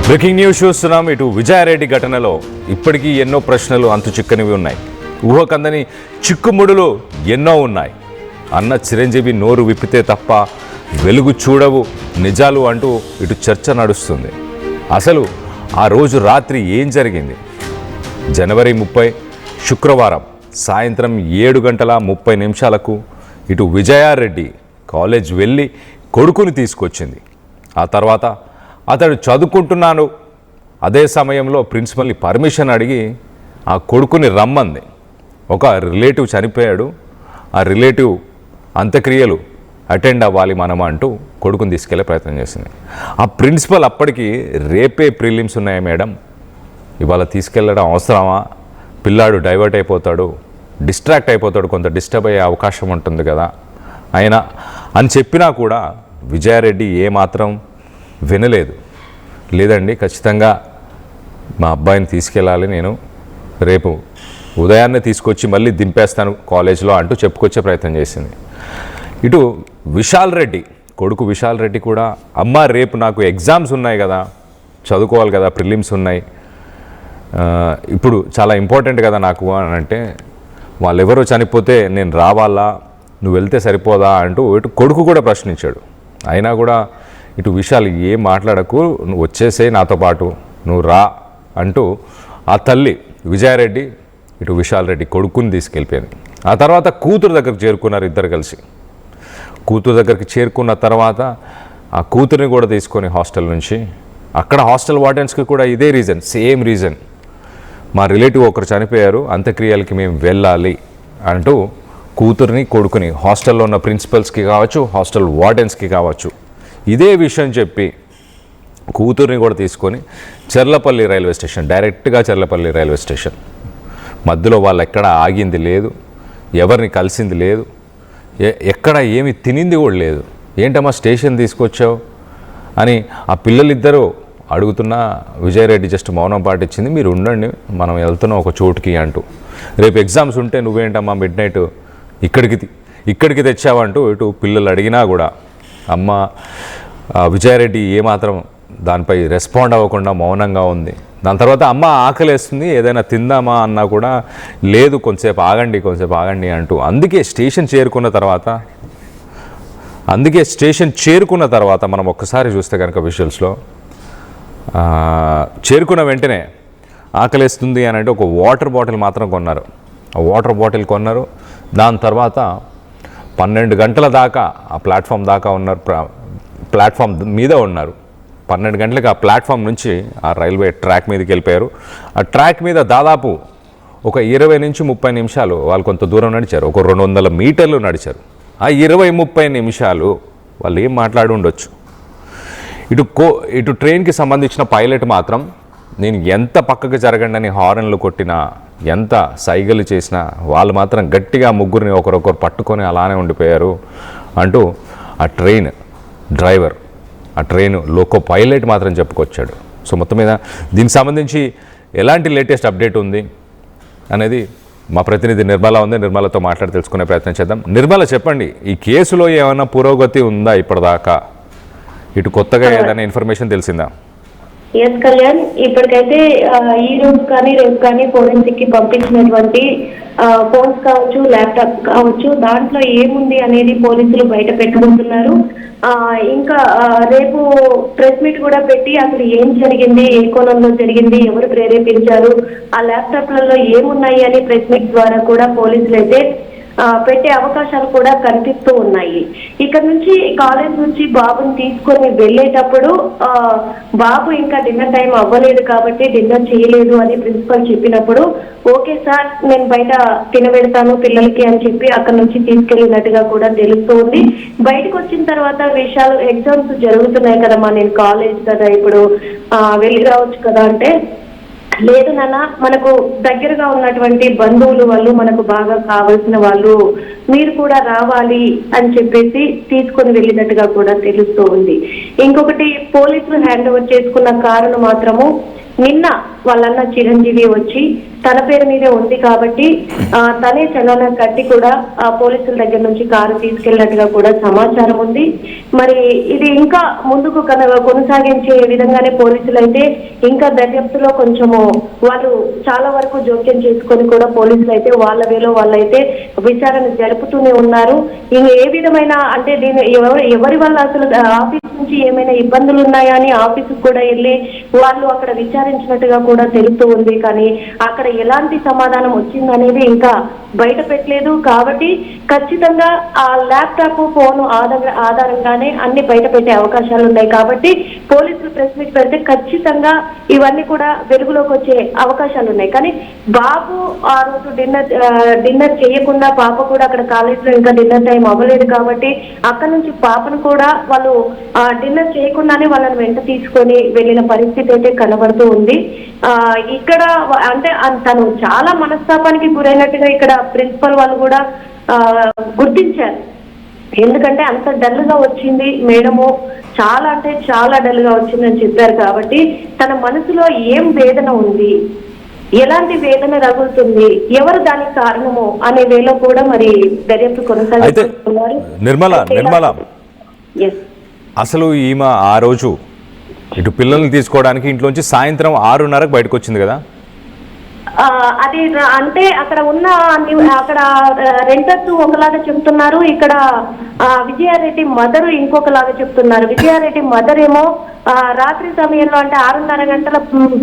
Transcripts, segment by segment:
Breaking news చూస్తున్నాం. ఇటు విజయారెడ్డి ఘటనలో ఇప్పటికీ ఎన్నో ప్రశ్నలు అంతు చిక్కనివి ఉన్నాయి. ఊహకందని చిక్కుముడులు ఎన్నో ఉన్నాయి. అన్న చిరంజీవి నోరు విప్పితే తప్ప వెలుగు చూడవు నిజాలు అంటూ ఇటు చర్చ నడుస్తుంది. అసలు ఆ రోజు రాత్రి ఏం జరిగింది? జనవరి 30 శుక్రవారం సాయంత్రం 7:30 ఇటు విజయారెడ్డి కాలేజ్ వెళ్ళి కొడుకుని తీసుకొచ్చింది. ఆ తర్వాత అతడు చదువుకుంటున్నాను. అదే సమయంలో ప్రిన్సిపల్ని పర్మిషన్ అడిగి ఆ కొడుకుని రమ్మంది. ఒక రిలేటివ్ చనిపోయాడు, ఆ రిలేటివ్ అంత్యక్రియలు అటెండ్ అవ్వాలి మనం అంటూ కొడుకుని తీసుకెళ్లే ప్రయత్నం చేసింది. ఆ ప్రిన్సిపల్ అప్పటికి రేపే ప్రిలిమ్స్ ఉన్నాయి మేడం, ఇవాళ తీసుకెళ్ళడం అవసరమా? పిల్లాడు డైవర్ట్ అయిపోతాడు, డిస్ట్రాక్ట్ అయిపోతాడు, కొంత డిస్టర్బ్ అయ్యే అవకాశం ఉంటుంది కదా అయినా అని చెప్పినా కూడా విజయారెడ్డి ఏమాత్రం వినలేదు. లేదండి, ఖచ్చితంగా మా అబ్బాయిని తీసుకెళ్ళాలి, నేను రేపు ఉదయాన్నే తీసుకొచ్చి మళ్ళీ దింపేస్తాను కాలేజ్లో అంటూ చెప్పుకొచ్చే ప్రయత్నం చేసింది. ఇటు విశాల్ రెడ్డి కొడుకు విశాల్ రెడ్డి కూడా, అమ్మ రేపు నాకు ఎగ్జామ్స్ ఉన్నాయి కదా, చదువుకోవాలి కదా, ప్రిలిమ్స్ ఉన్నాయి, ఇప్పుడు చాలా ఇంపార్టెంట్ కదా నాకు అని అంటే, వాళ్ళెవరో చనిపోతే నేను రావాలా, నువ్వు వెళ్తే సరిపోదా అంటూ ఇటు కొడుకు కూడా ప్రశ్నించాడు. అయినా కూడా ఇటు విశాల్ ఏం మాట్లాడకు, నువ్వు వచ్చేసే నాతో పాటు, నువ్వు రా అంటూ ఆ తల్లి విజయారెడ్డి ఇటు విశాల్ రెడ్డి కొడుకుని తీసుకెళ్ళిపోయింది. ఆ తర్వాత కూతురు దగ్గరికి చేరుకున్నారు ఇద్దరు కలిసి. కూతురు దగ్గరికి చేరుకున్న తర్వాత ఆ కూతురిని కూడా తీసుకొని హాస్టల్ నుంచి, అక్కడ హాస్టల్ వార్డెన్స్కి కూడా ఇదే రీజన్, సేమ్ రీజన్, మా రిలేటివ్ ఒకరు చనిపోయారు, అంత్యక్రియలకి మేము వెళ్ళాలి అంటూ కూతురిని కొడుకుని హాస్టల్లో ఉన్న ప్రిన్సిపల్స్కి కావచ్చు, హాస్టల్ వార్డెన్స్కి కావచ్చు ఇదే విషయం చెప్పి కూతుర్ని కూడా తీసుకొని చెర్లపల్లి రైల్వే స్టేషన్, డైరెక్ట్గా చెర్లపల్లి రైల్వే స్టేషన్, మధ్యలో వాళ్ళు ఎక్కడ ఆగింది లేదు, ఎవరిని కలిసింది లేదు, ఎక్కడ ఏమి తినింది కూడా లేదు. ఏంటమ్మా స్టేషన్ తీసుకొచ్చావు అని ఆ పిల్లలిద్దరూ అడుగుతున్నా విజయారెడ్డి జస్ట్ మౌనం పాటించింది. మీరు ఉండండి, మనం వెళ్తున్నాం ఒక చోటుకి అంటూ, రేపు ఎగ్జామ్స్ ఉంటే నువ్వేంటమ్మా మిడ్ నైట్ ఇక్కడికి తెచ్చావంటూ ఇటు పిల్లలు అడిగినా కూడా అమ్మ విజయారెడ్డి ఏమాత్రం దానిపై రెస్పాండ్ అవ్వకుండా మౌనంగా ఉంది. దాని తర్వాత అమ్మ ఆకలేస్తుంది, ఏదైనా తిందామా అన్నా కూడా లేదు, కొంచెంసేపు ఆగండి అంటూ, అందుకే స్టేషన్ చేరుకున్న తర్వాత మనం ఒక్కసారి చూస్తే కనుక విజువల్స్లో చేరుకున్న వెంటనే ఆకలేస్తుంది అని అంటే ఒక వాటర్ బాటిల్ మాత్రం కొన్నారు. ఆ వాటర్ బాటిల్ కొన్నారు. దాని తర్వాత 12 గంటల దాకా ఆ ప్లాట్ఫామ్ దాకా ఉన్నారు, ప్లాట్ఫామ్ మీద ఉన్నారు. 12 గంటలకు ఆ ప్లాట్ఫామ్ నుంచి ఆ రైల్వే ట్రాక్ మీదకి వెళ్ళిపోయారు. ఆ ట్రాక్ మీద దాదాపు ఒక 20 నుంచి 30 నిమిషాలు వాళ్ళు కొంత దూరం నడిచారు, ఒక 200 మీటర్లు నడిచారు. ఆ 20-30 నిమిషాలు వాళ్ళు ఏం మాట్లాడి ఉండొచ్చు. ఇటు ట్రైన్కి సంబంధించిన పైలట్ మాత్రం నేను ఎంత పక్కకు జరగండి అని హారన్లు కొట్టినా, ఎంత సైగలు చేసినా వాళ్ళు మాత్రం గట్టిగా ముగ్గురిని ఒకరొకరు పట్టుకొని అలానే ఉండిపోయారు అంటూ ఆ ట్రైన్ డ్రైవర్, ఆ ట్రైన్ లోకో పైలట్ మాత్రం చెప్పుకొచ్చాడు. సో మొత్తం మీద దీనికి సంబంధించి ఎలాంటి లేటెస్ట్ అప్డేట్ ఉంది అనేది మా ప్రతినిధి నిర్మల ఉంది, నిర్మలతో మాట్లాడి తెలుసుకునే ప్రయత్నం చేద్దాం. నిర్మల, చెప్పండి, ఈ కేసులో ఏమైనా పురోగతి ఉందా ఇప్పటిదాకా? ఇటు కొత్తగా ఏదైనా ఇన్ఫర్మేషన్ తెలిసిందా? ఎస్ కళ్యాణ్, ఇప్పటికైతే ఈ రోజు కానీ రేపు కానీ ఫోరెన్సిక్ కి పంపించినటువంటి ఫోన్స్ కావచ్చు, ల్యాప్టాప్ కావచ్చు, దాంట్లో ఏముంది అనేది పోలీసులు బయట పెట్టబోతున్నారు. ఇంకా రేపు ప్రెస్ మీట్ కూడా పెట్టి అసలు ఏం జరిగింది, ఏ కోణంలో జరిగింది, ఎవరు ప్రేరేపించారు, ఆ ల్యాప్టాప్లలో ఏమున్నాయి అని ప్రెస్ మీట్ ద్వారా కూడా పోలీసులు అయితే పెట్టే అవకాశాలు కూడా కనిపిస్తూ ఉన్నాయి. ఇక్కడ నుంచి కాలేజ్ నుంచి బాబుని తీసుకొని వెళ్ళేటప్పుడు బాబు ఇంకా డిన్నర్ టైం అవ్వలేదు కాబట్టి డిన్నర్ చేయలేదు అని ప్రిన్సిపల్ చెప్పినప్పుడు, ఓకే సార్ నేను బయట తినబెడతాను పిల్లలకి అని చెప్పి అక్కడ నుంచి తీసుకెళ్ళినట్టుగా కూడా తెలుస్తూ ఉంది. బయటకు వచ్చిన తర్వాత విషయాలు, ఎగ్జామ్స్ జరుగుతున్నాయి కదమ్మా, నేను కాలేజ్ కదా ఇప్పుడు వెళ్ళి రావచ్చు కదా అంటే, లేదు నాన్న, మనకు దగ్గరగా ఉన్నటువంటి బంధువులు వాళ్ళు, మనకు బాగా కావాల్సిన వాళ్ళు, మీరు కూడా రావాలి అని చెప్పేసి తీసుకొని వెళ్ళినట్టుగా కూడా తెలుస్తూ ఉంది. ఇంకొకటి, పోలీసులు హ్యాండ్ ఓవర్ చేసుకున్న కారణం మాత్రము నిన్న వాళ్ళన్న చిరంజీవి వచ్చి తన పేరు మీదే ఉంది కాబట్టి తనే చలానా కట్టి కూడా పోలీసుల దగ్గర నుంచి కారు తీసుకెళ్ళినట్టుగా కూడా సమాచారం ఉంది. మరి ఇది ఇంకా ముందుకు కొనసాగించే విధంగానే పోలీసులు అయితే ఇంకా దర్యాప్తులో కొంచెము వాళ్ళు చాలా వరకు జోక్యం చేసుకొని కూడా పోలీసులు అయితే వాళ్ళ వేలో వాళ్ళైతే విచారణ జరుపుతూనే ఉన్నారు. ఇంక ఏ విధమైన అంటే దీని ఎవరి వల్ల అసలు ఆఫీస్ నుంచి ఏమైనా ఇబ్బందులు ఉన్నాయా అని ఆఫీసుకు కూడా వెళ్ళి వాళ్ళు అక్కడ విచారించినట్టుగా కూడా తెలుస్తూ ఉంది. కానీ అక్కడ ఎలాంటి సమాధానం వచ్చిందనేది ఇంకా బయట పెట్టలేదు. కాబట్టి ఖచ్చితంగా ఆ ల్యాప్టాప్ ఫోన్ ఆధారంగానే అన్ని బయట పెట్టే అవకాశాలు ఉన్నాయి. కాబట్టి పోలీసులు ప్రెస్ మీట్ పెడితే ఖచ్చితంగా ఇవన్నీ కూడా వెలుగులోకి వచ్చే అవకాశాలు ఉన్నాయి. కానీ బాబు ఆ రోజు డిన్నర్ చేయకుండా పాప కూడా అక్కడ కాలేజీలో ఇంకా డిన్నర్ టైం అవ్వలేదు కాబట్టి అక్కడ నుంచి పాపను కూడా వాళ్ళు డిన్నర్ చేయకుండానే వాళ్ళని వెంట తీసుకొని వెళ్ళిన పరిస్థితి అయితే కనబడుతూ ఉంది. ఇక్కడ అంటే తను చాలా మనస్తాపానికి గురైనట్టుగా ఇక్కడ ప్రిన్సిపల్ వాళ్ళు కూడా గుర్తించారు. ఎందుకంటే అంత డల్ గా వచ్చింది మేడము, చాలా అంటే చాలా డల్ గా వచ్చిందని చెప్పారు. కాబట్టి తన మనసులో ఏం వేదన ఉంది, ఎలాంటి వేదన రగులుతుంది, ఎవరు దానికి కారణము అనే వేలో కూడా మరి దర్యాప్తు కొనసాగిస్తున్నారు. నిర్మల అసలు ఈమె ఆ రోజు ఇటు పిల్లల్ని తీసుకోవడానికి ఇంట్లోంచి సాయంత్రం 6:30కు బయటకు వచ్చింది కదా? అది అంటే అక్కడ ఉన్న అక్కడ రెంటర్స్ ఒకలాగా చెప్తున్నారు, ఇక్కడ విజయారెడ్డి మదర్ ఇంకొకలాగా చెప్తున్నారు. విజయారెడ్డి మదర్ ఏమో రాత్రి సమయంలో అంటే 6:30 గంటల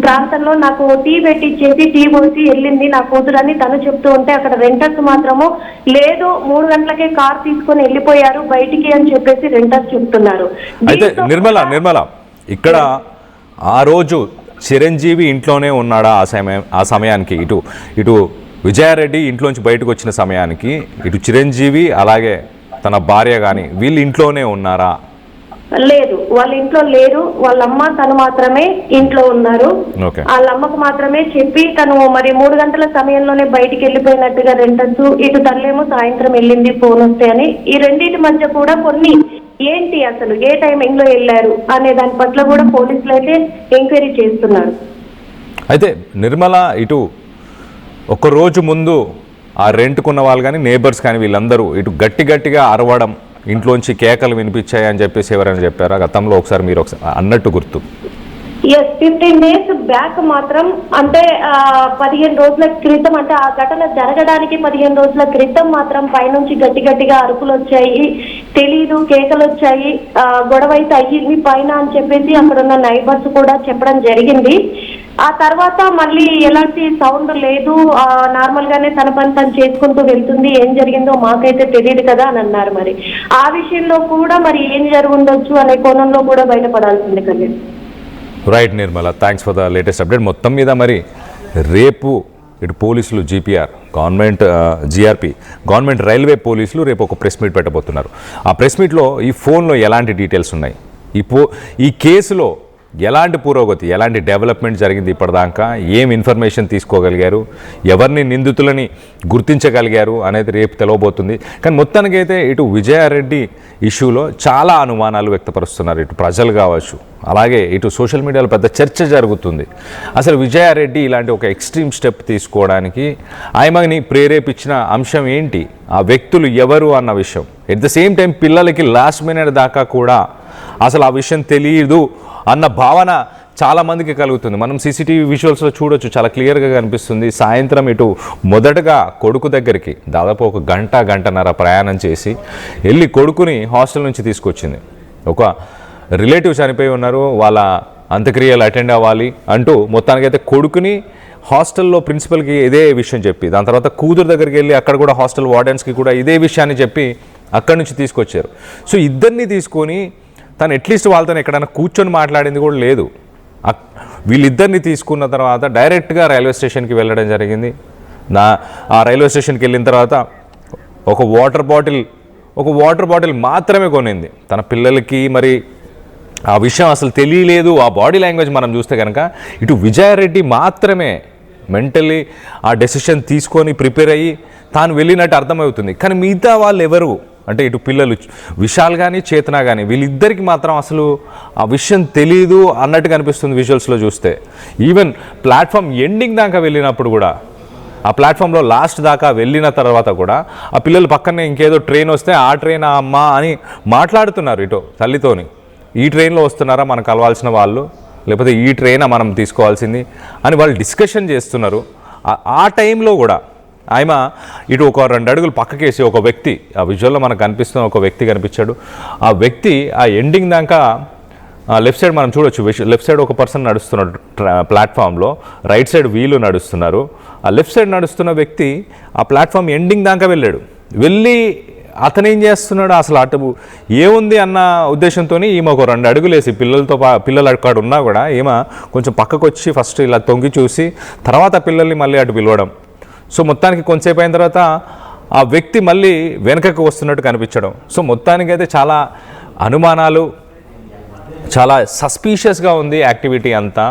ప్రాంతంలో నాకు టీ పెట్టించేసి టీ పోసి వెళ్ళింది నా కూతురు అని తను చెప్తూ ఉంటే, అక్కడ రెంటర్స్ మాత్రము లేదు 3 గంటలకే కార్ తీసుకొని వెళ్ళిపోయారు బయటికి అని చెప్పేసి రెంటర్స్ చెప్తున్నారు. అయితే నిర్మల ఇక్కడ ఆ రోజు చిరంజీవి ఇంట్లోనే ఉన్నాడా ఆ సమయానికి? ఇటు విజయారెడ్డి ఇంట్లోంచి బయటకు వచ్చిన సమయానికి ఇటు చిరంజీవి అలాగే తన భార్య కానీ వీళ్ళు ఇంట్లోనే ఉన్నారా? లేదు, వాళ్ళ ఇంట్లో లేరు. వాళ్ళమ్మ తను మాత్రమే ఇంట్లో ఉన్నారు. వాళ్ళ అమ్మకు మాత్రమే చెప్పి తను మరి 3 గంటల సమయంలోనే బయటికి వెళ్ళిపోయినట్టుగా రెంటర్స్, ఇటు తల్లేమో సాయంత్రం వెళ్ళింది ఫోన్ వస్తే అని. ఈ రెండింటి మధ్య కూడా కొన్ని ఏంటి అసలు ఏ టైమింగ్ లో వెళ్ళారు అనే దాని పట్ల కూడా పోలీసులు అయితే ఎంక్వైరీ చేస్తున్నారు. అయితే నిర్మల ఇటు ఒక రోజు ముందు ఆ రెంట్కున్న వాళ్ళు కానీ నేబర్స్ కానీ వీళ్ళందరూ ఇటు గట్టిగా అరవడం, ఇంట్లోంచి కేకలు వినిపించాయని చెప్పేసి ఎవరైనా చెప్పారా గతంలో? ఒకసారి మీరు అన్నట్టు గుర్తు. 15 days బ్యాక్ మాత్రం అంటే 15 రోజుల క్రితం అంటే ఆ ఘటన జరగడానికి 15 రోజుల క్రితం మాత్రం పైనుంచి గట్టిగా అరుపులు వచ్చాయి, తెలీదు కేకలు వచ్చాయి, గొడవ అయితే అయ్యింది పైన అని చెప్పేసి అక్కడ ఉన్న నైబర్స్ కూడా చెప్పడం జరిగింది. ఆ తర్వాత మళ్ళీ ఎలాంటి సౌండ్ లేదు, నార్మల్ గానే తన పని తను చేసుకుంటూ వెళ్తుంది, ఏం జరిగిందో మాకైతే తెలియదు కదా అని అన్నారు. మరి ఆ విషయంలో కూడా మరి ఏం జరుగుండొచ్చు అనే కోణంలో కూడా బయటపడాల్సింది కదా. Right Nirmala, thanks for the latest update. మొత్తం మీద మరి రేపు ఇటు పోలీసులు జీఆర్పీ గవర్నమెంట్ రైల్వే పోలీసులు రేపు ఒక ప్రెస్ మీట్ పెట్టబోతున్నారు. ఆ ప్రెస్ మీట్లో ఈ ఫోన్లో ఎలాంటి డీటెయిల్స్ ఉన్నాయి, ఈ కేసులో ఎలాంటి పురోగతి, ఎలాంటి డెవలప్మెంట్ జరిగింది ఇప్పటిదాకా, ఏం ఇన్ఫర్మేషన్ తీసుకోగలిగారు, ఎవరిని నిందితులని గుర్తించగలిగారు అనేది రేపు తెలవబోతుంది. కానీ మొత్తానికైతే ఇటు విజయారెడ్డి ఇష్యూలో చాలా అనుమానాలు వ్యక్తపరుస్తున్నారు ఇటు ప్రజలు కావచ్చు, అలాగే ఇటు సోషల్ మీడియాలో పెద్ద చర్చ జరుగుతుంది. అసలు విజయారెడ్డి ఇలాంటి ఒక ఎక్స్ట్రీమ్ స్టెప్ తీసుకోవడానికి ఆయమని ప్రేరేపించిన అంశం ఏంటి, ఆ వ్యక్తులు ఎవరు అన్న విషయం. ఎట్ ద సేమ్ టైం పిల్లలకి లాస్ట్ మినిట్ దాకా కూడా అసలు ఆ విషయం తెలియదు అన్న భావన చాలామందికి కలుగుతుంది. మనం సీసీటీవీ విజువల్స్లో చూడొచ్చు, చాలా క్లియర్గా కనిపిస్తుంది. సాయంత్రం ఇటు మొదటగా కొడుకు దగ్గరికి దాదాపు ఒక గంటన్నర ప్రయాణం చేసి వెళ్ళి కొడుకుని హాస్టల్ నుంచి తీసుకొచ్చింది. ఒక రిలేటివ్ చనిపోయి ఉన్నారు, వాళ్ళ అంత్యక్రియలు అటెండ్ అవ్వాలి అంటూ మొత్తానికైతే కొడుకుని హాస్టల్లో ప్రిన్సిపల్కి ఇదే విషయం చెప్పి, దాని తర్వాత కూతురు దగ్గరికి వెళ్ళి అక్కడ కూడా హాస్టల్ వార్డెన్స్కి కూడా ఇదే విషయాన్ని చెప్పి అక్కడి నుంచి తీసుకొచ్చారు. సో ఇద్దరిని తీసుకొని తను అట్లీస్ట్ వాళ్ళతో ఎక్కడైనా కూర్చొని మాట్లాడింది కూడా లేదు. వీళ్ళిద్దరిని తీసుకున్న తర్వాత డైరెక్ట్గా రైల్వే స్టేషన్కి వెళ్ళడం జరిగింది. ఆ రైల్వే స్టేషన్కి వెళ్ళిన తర్వాత ఒక వాటర్ బాటిల్ మాత్రమే కొనింది తన పిల్లలకి. మరి ఆ విషయం అసలు తెలియలేదు. ఆ బాడీ లాంగ్వేజ్ మనం చూస్తే కనుక ఇటు విజయారెడ్డి మాత్రమే మెంటల్లీ ఆ డెసిషన్ తీసుకొని ప్రిపేర్ అయ్యి తాను వెళ్ళినట్టు అర్థమవుతుంది. కానీ మిగతా వాళ్ళు ఎవరు అంటే ఇటు పిల్లలు విశాల్ కానీ చేతన కానీ వీళ్ళిద్దరికి మాత్రం అసలు ఆ విషయం తెలీదు అన్నట్టుగా అనిపిస్తుంది విజువల్స్లో చూస్తే. ఈవెన్ ప్లాట్ఫామ్ ఎండింగ్ దాకా వెళ్ళినప్పుడు కూడా ఆ ప్లాట్ఫామ్లో లాస్ట్ దాకా వెళ్ళిన తర్వాత కూడా ఆ పిల్లలు పక్కనే ఇంకేదో ట్రైన్ వస్తే ఆ ట్రైన్ అమ్మ అని మాట్లాడుతున్నారు ఇటు తల్లితోని. ఈ ట్రైన్లో వస్తున్నారా మనకు కలవాల్సిన వాళ్ళు, లేకపోతే ఈ ట్రైనా మనం తీసుకోవాల్సింది అని వాళ్ళు డిస్కషన్ చేస్తున్నారు. ఆ టైంలో కూడా ఆయన ఇటు ఒక 2 అడుగులు పక్కకేసి ఒక వ్యక్తి, ఆ విజువల్లో మనకు కనిపిస్తున్న ఒక వ్యక్తి కనిపించాడు. ఆ వ్యక్తి ఆ ఎండింగ్ దాకా లెఫ్ట్ సైడ్ మనం చూడొచ్చు, లెఫ్ట్ సైడ్ ఒక పర్సన్ నడుస్తున్నాడు ప్లాట్ఫామ్లో, రైట్ సైడ్ వీళ్ళు నడుస్తున్నారు. ఆ లెఫ్ట్ సైడ్ నడుస్తున్న వ్యక్తి ఆ ప్లాట్ఫామ్ ఎండింగ్ దాకా వెళ్ళి అతను ఏం చేస్తున్నాడు అసలు అటు ఏముంది అన్న ఉద్దేశంతో ఈమె ఒక 2 అడుగులు వేసి పిల్లలు అక్కడ ఉన్నా కూడా ఈమె కొంచెం పక్కకు వచ్చి ఫస్ట్ ఇలా తొంగి చూసి తర్వాత పిల్లల్ని మళ్ళీ అటు పిలవడం. సో మొత్తానికి కొంతసేపు అయిన తర్వాత ఆ వ్యక్తి మళ్ళీ వెనకకు వస్తున్నట్టు కనిపించడం. సో మొత్తానికైతే చాలా అనుమానాలు, చాలా సస్పీషియస్గా ఉంది యాక్టివిటీ అంతా.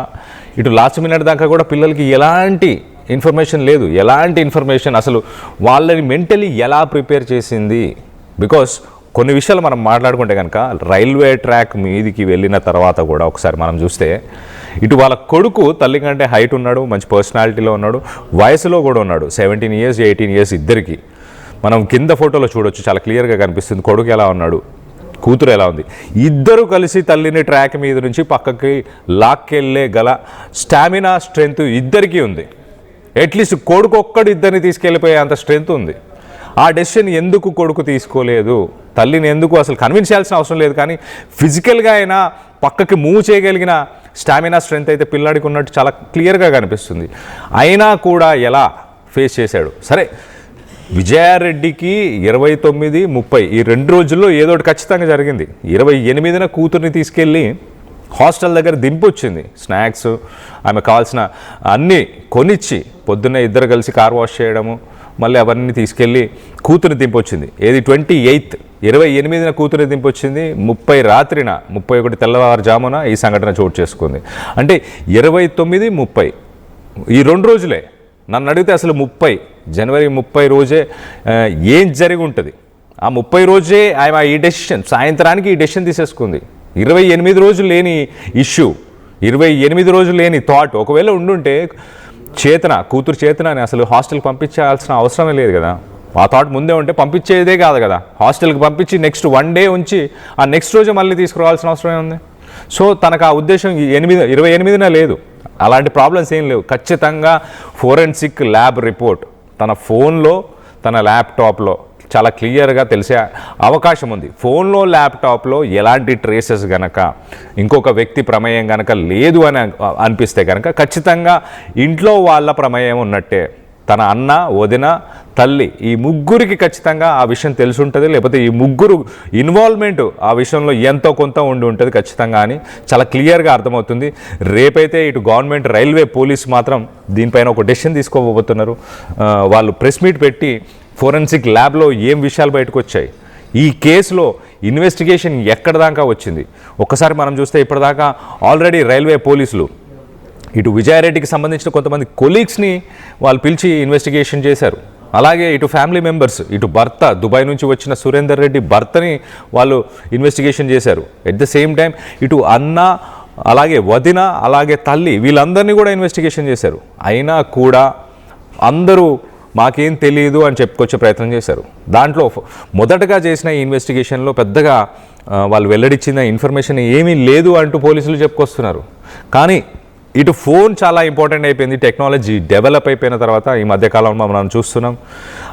ఇటు లాస్ట్ మినిట్ దాకా కూడా పిల్లలకి ఎలాంటి ఇన్ఫర్మేషన్ లేదు, ఎలాంటి ఇన్ఫర్మేషన్ అసలు వాళ్ళని మెంటలీ ఎలా ప్రిపేర్ చేసింది. బికాస్ కొన్ని విషయాలు మనం మాట్లాడుకుంటే కనుక రైల్వే ట్రాక్ మీదికి వెళ్ళిన తర్వాత కూడా ఒకసారి మనం చూస్తే ఇటు వాళ్ళ కొడుకు తల్లి కంటే హైట్ ఉన్నాడు, మంచి పర్సనాలిటీలో ఉన్నాడు, వయసులో కూడా ఉన్నాడు, 17 years 18 years ఇద్దరికి. మనం కింద ఫోటోలో చూడొచ్చు, చాలా క్లియర్గా కనిపిస్తుంది కొడుకు ఎలా ఉన్నాడు, కూతురు ఎలా ఉంది. ఇద్దరు కలిసి తల్లిని ట్రాక్ మీద నుంచి పక్కకి లాక్కెళ్ళే గల స్టామినా, స్ట్రెంగ్త్ ఇద్దరికీ ఉంది. అట్లీస్ట్ కొడుకు ఒక్కడు ఇద్దరిని తీసుకెళ్ళిపోయే అంత స్ట్రెంగ్త్ ఉంది. ఆ డెసిషన్ ఎందుకు కొడుకు తీసుకోలేదు, తల్లిని ఎందుకు అసలు కన్విన్స్ చేయాల్సిన అవసరం లేదు, కానీ ఫిజికల్గా అయినా పక్కకి మూవ్ చేయగలిగిన స్టామినా, స్ట్రెంగ్త్ అయితే పిల్లాడికి ఉన్నట్టు చాలా క్లియర్గా కనిపిస్తుంది. అయినా కూడా ఎలా ఫేస్ చేశాడు. సరే, విజయారెడ్డికి 29, 30 ఈ 2 రోజుల్లో ఏదో ఒకటి ఖచ్చితంగా జరిగింది. 28న కూతుర్ని తీసుకెళ్ళి హాస్టల్ దగ్గర దింపొచ్చింది, స్నాక్స్ ఆమె కావాల్సిన అన్నీ కొనిచ్చి, పొద్దున్నే ఇద్దరు కలిసి కార్ వాష్ చేయడము, మళ్ళీ అవన్నీ తీసుకెళ్ళి కూతుర్ని దింపొచ్చింది. ఏది 28th 28న కూతుర్ని దింపొచ్చింది, 30 రాత్రిన 31 తెల్లవారుజామున ఈ సంఘటన చోటు చేసుకుంది. అంటే 29, 30 ఈ 2 రోజులే. నన్ను అడిగితే అసలు జనవరి 30 రోజే ఏం జరిగి ఉంటుంది. ఆ 30 రోజే ఆమె ఈ డెసిషన్, సాయంత్రానికి ఈ డెసిషన్ తీసేసుకుంది. 28 రోజులు లేని ఇష్యూ, 28 రోజులు లేని థాట్ ఒకవేళ ఉండుంటే కూతురు చేతనని అసలు హాస్టల్కి పంపించాల్సిన అవసరమే లేదు కదా. ఆ థాట్ ముందే ఉంటే పంపించేదే కాదు కదా. హాస్టల్కి పంపించి నెక్స్ట్ 1 day ఉంచి ఆ నెక్స్ట్ రోజు మళ్ళీ తీసుకురావాల్సిన అవసరమే ఉంది. సో తనకు ఆ ఉద్దేశం 28న లేదు. అలాంటి ప్రాబ్లమ్స్ ఏం లేవు. ఖచ్చితంగా ఫోరెన్సిక్ ల్యాబ్ రిపోర్ట్ తన ఫోన్లో, తన ల్యాప్టాప్లో చాలా క్లియర్గా తెలిసే అవకాశం ఉంది. ఫోన్లో, ల్యాప్టాప్లో ఎలాంటి ట్రేసెస్ గనక ఇంకొక వ్యక్తి ప్రమేయం గనక లేదు అని అనిపిస్తే కనుక ఖచ్చితంగా ఇంట్లో వాళ్ళ ప్రమేయం ఉన్నట్టే. తన అన్న, వదిన, తల్లి ఈ ముగ్గురికి ఖచ్చితంగా ఆ విషయం తెలిసి ఉంటుంది, లేకపోతే ఈ ముగ్గురు ఇన్వాల్వ్మెంట్ ఆ విషయంలో ఎంతో కొంత ఉండి ఉంటుంది ఖచ్చితంగా అని చాలా క్లియర్గా అర్థమవుతుంది. రేపైతే ఇటు గవర్నమెంట్, రైల్వే, పోలీస్ మాత్రం దీనిపైన ఒక డెసిషన్ తీసుకోబోతున్నారు. వాళ్ళు ప్రెస్ మీట్ పెట్టి ఫోరెన్సిక్ ల్యాబ్లో ఏం విషయాలు బయటకు వచ్చాయి, ఈ కేసులో ఇన్వెస్టిగేషన్ ఎక్కడ దాకా వచ్చింది. ఒక్కసారి మనం చూస్తే ఇప్పటిదాకా ఆల్రెడీ రైల్వే పోలీసులు ఇటు విజయారెడ్డికి సంబంధించిన కొంతమంది కొలీగ్స్ని వాళ్ళు పిలిచి ఇన్వెస్టిగేషన్ చేశారు. అలాగే ఇటు ఫ్యామిలీ మెంబర్స్, ఇటు భర్త, దుబాయ్ నుంచి వచ్చిన సురేందర్ రెడ్డి భర్తని వాళ్ళు ఇన్వెస్టిగేషన్ చేశారు. ఎట్ ద సేమ్ టైం ఇటు అన్న, అలాగే వదిన, అలాగే తల్లి వీళ్ళందరినీ కూడా ఇన్వెస్టిగేషన్ చేశారు. అయినా కూడా అందరూ మాకేం తెలియదు అని చెప్పుకొచ్చే ప్రయత్నం చేశారు. దాంట్లో మొదటగా చేసిన ఈ ఇన్వెస్టిగేషన్లో పెద్దగా వాళ్ళు వెల్లడించిన ఇన్ఫర్మేషన్ ఏమీ లేదు అంటూ పోలీసులు చెప్పుకొస్తున్నారు. కానీ ఇటు ఫోన్ చాలా ఇంపార్టెంట్ అయిపోయింది. టెక్నాలజీ డెవలప్ అయిపోయిన తర్వాత ఈ మధ్యకాలంలో మనం చూస్తున్నాం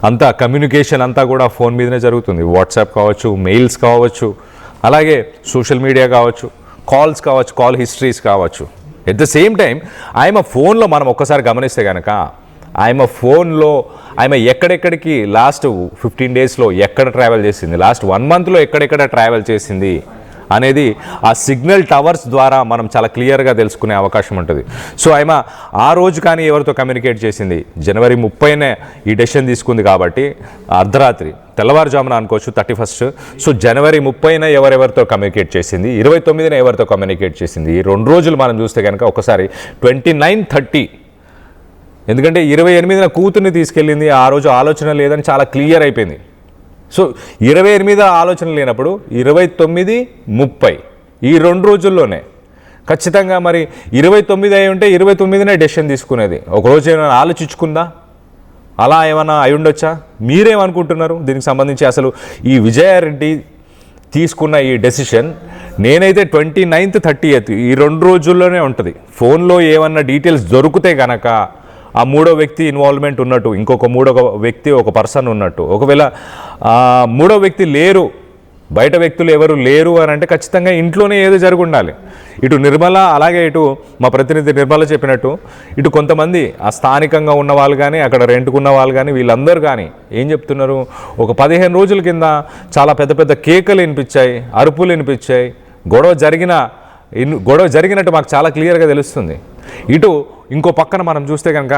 అంతా కమ్యూనికేషన్ అంతా కూడా ఫోన్ మీదనే జరుగుతుంది. వాట్సాప్ కావచ్చు, మెయిల్స్ కావచ్చు, అలాగే సోషల్ మీడియా కావచ్చు, కాల్స్ కావచ్చు, కాల్ హిస్టరీస్ కావచ్చు. ఎట్ ద సేమ్ టైం ఆమె ఫోన్లో మనం ఒక్కసారి గమనిస్తే కనుక ఆమె ఫోన్లో ఆమె ఎక్కడెక్కడికి లాస్ట్ 15 daysలో ఎక్కడ ట్రావెల్ చేసింది, లాస్ట్ 1 monthలో ఎక్కడెక్కడ ట్రావెల్ చేసింది అనేది ఆ సిగ్నల్ టవర్స్ ద్వారా మనం చాలా క్లియర్గా తెలుసుకునే అవకాశం ఉంటుంది. సో ఆమె ఆ రోజు కానీ ఎవరితో కమ్యూనికేట్ చేసింది, జనవరి 30నే ఈ డెసిషన్ తీసుకుంది కాబట్టి అర్ధరాత్రి, తెల్లవారుజామున అనుకోవచ్చు 31st. సో జనవరి 30న ఎవరెవరితో కమ్యూనికేట్ చేసింది, 29న ఎవరితో కమ్యూనికేట్ చేసింది, ఈ 2 రోజులు మనం చూస్తే కనుక ఒకసారి 29, 30. ఎందుకంటే 28న కూతుర్ని తీసుకెళ్ళింది, ఆ రోజు ఆలోచన లేదని చాలా క్లియర్ అయిపోయింది. సో 28 ఆలోచన లేనప్పుడు 29, 30 ఈ 2 రోజుల్లోనే ఖచ్చితంగా మరి 29 అయి ఉంటే 29నే డెసిషన్ తీసుకునేది. ఒకరోజు ఏమైనా ఆలోచించుకుందా? అలా ఏమైనా అయి ఉండొచ్చా? మీరేమనుకుంటున్నారు దీనికి సంబంధించి? అసలు ఈ విజయారెడ్డి తీసుకున్న ఈ డెసిషన్ నేనైతే 29th 30th ఈ 2 రోజుల్లోనే ఉంటుంది. ఫోన్లో ఏమన్నా డీటెయిల్స్ దొరికితే కనుక ఆ మూడో వ్యక్తి ఇన్వాల్వ్మెంట్ ఉన్నట్టు, ఇంకొక మూడో వ్యక్తి ఒక పర్సన్ ఉన్నట్టు, ఒకవేళ మూడో వ్యక్తి లేరు, బయట వ్యక్తులు ఎవరు లేరు అని అంటే ఖచ్చితంగా ఇంట్లోనే ఏదో జరిగి ఉండాలి. ఇటు నిర్మల, అలాగే ఇటు మా ప్రతినిధి నిర్మల చెప్పినట్టు ఇటు కొంతమంది ఆ స్థానికంగా ఉన్న వాళ్ళు కానీ అక్కడ రెంట్కున్న వాళ్ళు కానీ వీళ్ళందరూ కానీ ఏం చెప్తున్నారు, ఒక 15 రోజుల కింద చాలా పెద్ద పెద్ద కేకలు వినిపించాయి, అరుపులు వినిపించాయి, గొడవ జరిగినట్టు మాకు చాలా క్లియర్గా తెలుస్తుంది. ఇటు ఇంకో పక్కన మనం చూస్తే కనుక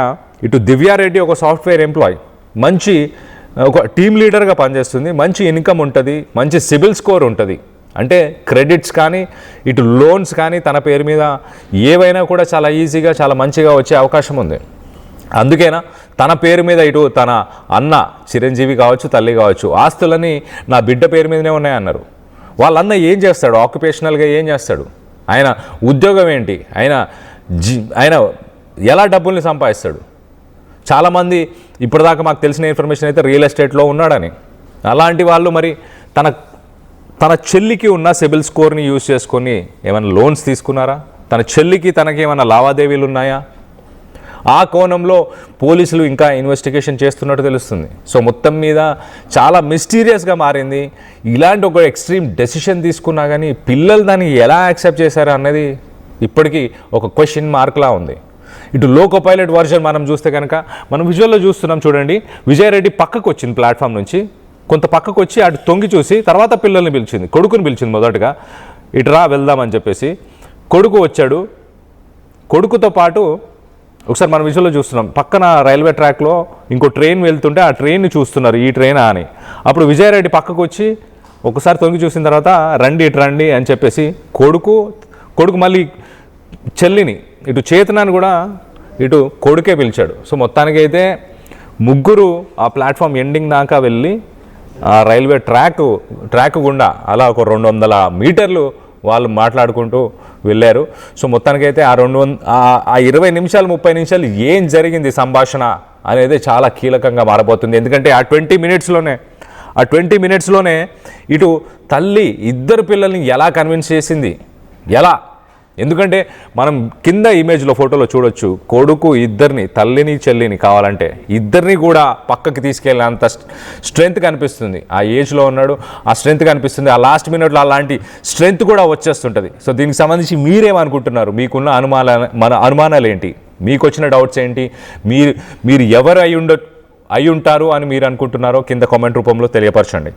ఇటు దివ్యారెడ్డి ఒక సాఫ్ట్వేర్ ఎంప్లాయ్, మంచి ఒక టీమ్ లీడర్గా పనిచేస్తుంది, మంచి ఇన్కమ్ ఉంటుంది, మంచి సిబిల్ స్కోర్ ఉంటుంది. అంటే క్రెడిట్స్ కానీ ఇటు లోన్స్ కానీ తన పేరు మీద ఏవైనా కూడా చాలా ఈజీగా చాలా మంచిగా వచ్చే అవకాశం ఉంది. అందుకేనా తన పేరు మీద ఇటు తన అన్న చిరంజీవి కావచ్చు, తల్లి కావచ్చు, ఆస్తులని నా బిడ్డ పేరు మీదనే ఉన్నాయన్నారు. వాళ్ళన్న ఏం చేస్తాడు, ఆక్యుపేషనల్గా ఏం చేస్తాడు, ఆయన ఉద్యోగం ఏంటి, ఆయన ఎలా డబ్బుల్ని సంపాదిస్తాడు? చాలామంది ఇప్పటిదాకా మాకు తెలిసిన ఇన్ఫర్మేషన్ అయితే రియల్ ఎస్టేట్లో ఉన్నాడని. అలాంటి వాళ్ళు మరి తన చెల్లికి ఉన్న సిబిల్ స్కోర్ని యూజ్ చేసుకొని ఏమైనా లోన్స్ తీసుకున్నారా? తన చెల్లికి తనకి ఏమైనా లావాదేవీలు ఉన్నాయా? ఆ కోణంలో పోలీసులు ఇంకా ఇన్వెస్టిగేషన్ చేస్తున్నట్టు తెలుస్తుంది. సో మొత్తం మీద చాలా మిస్టీరియస్గా మారింది. ఇలాంటి ఒక ఎక్స్ట్రీమ్ డెసిషన్ తీసుకున్నా కానీ పిల్లలు దాన్ని ఎలా యాక్సెప్ట్ చేశారు అన్నది ఇప్పటికీ ఒక క్వశ్చన్ మార్క్లా ఉంది. ఇటు లోకో పైలట్ వర్షన్ మనం చూస్తే కనుక మనం విజువల్లో చూస్తున్నాం చూడండి. విజయారెడ్డి పక్కకు వచ్చింది ప్లాట్ఫామ్ నుంచి, కొంత పక్కకు వచ్చి అటు తొంగి చూసి తర్వాత పిల్లల్ని పిలిచింది, కొడుకుని పిలిచింది మొదటగా, ఇటు రా వెళ్దామని చెప్పేసి. కొడుకు వచ్చాడు, కొడుకుతో పాటు ఒకసారి మనం విజువల్లో చూస్తున్నాం పక్కన రైల్వే ట్రాక్లో ఇంకో ట్రైన్ వెళ్తుంటే ఆ ట్రైన్ని చూస్తున్నారు, ఈ ట్రైనా అని. అప్పుడు విజయారెడ్డి పక్కకు వచ్చి ఒకసారి తొంగి చూసిన తర్వాత రండి ఇటు రండి అని చెప్పేసి కొడుకు మళ్ళీ చెల్లిని ఇటు చేతనాన్ని కూడా ఇటు కొడుకే పిలిచాడు. సో మొత్తానికైతే ముగ్గురు ఆ ప్లాట్ఫామ్ ఎండింగ్ దాకా వెళ్ళి ఆ రైల్వే ట్రాక్ గుండా అలా ఒక 200 మీటర్లు వాళ్ళు మాట్లాడుకుంటూ వెళ్ళారు. సో మొత్తానికైతే ఆ 20 నిమిషాలు 30 నిమిషాలు ఏం జరిగింది సంభాషణ అనేది చాలా కీలకంగా మారబోతుంది. ఎందుకంటే ఆ 20 మినిట్స్లోనే ఇటు తల్లి ఇద్దరు పిల్లల్ని ఎలా కన్విన్స్ చేసింది, ఎలా? ఎందుకంటే మనం కింద ఇమేజ్లో ఫోటోలో చూడొచ్చు, కొడుకు ఇద్దరిని, తల్లిని చెల్లిని కావాలంటే ఇద్దరిని కూడా పక్కకి తీసుకెళ్ళేంత స్ట్రెంగ్త్ కనిపిస్తుంది. ఆ ఏజ్లో ఉన్నాడు, ఆ స్ట్రెంగ్త్ కనిపిస్తుంది. ఆ లాస్ట్ మినిట్లో అలాంటి స్ట్రెంగ్త్ కూడా వచ్చేస్తుంటుంది. సో దీనికి సంబంధించి మీరేమనుకుంటున్నారు? మీకున్న అనుమానాలు ఏంటి? మీకు వచ్చిన డౌట్స్ ఏంటి? మీరు ఎవరు అయి ఉంటారు అని మీరు అనుకుంటున్నారో కింద కామెంట్ రూపంలో తెలియపరచండి.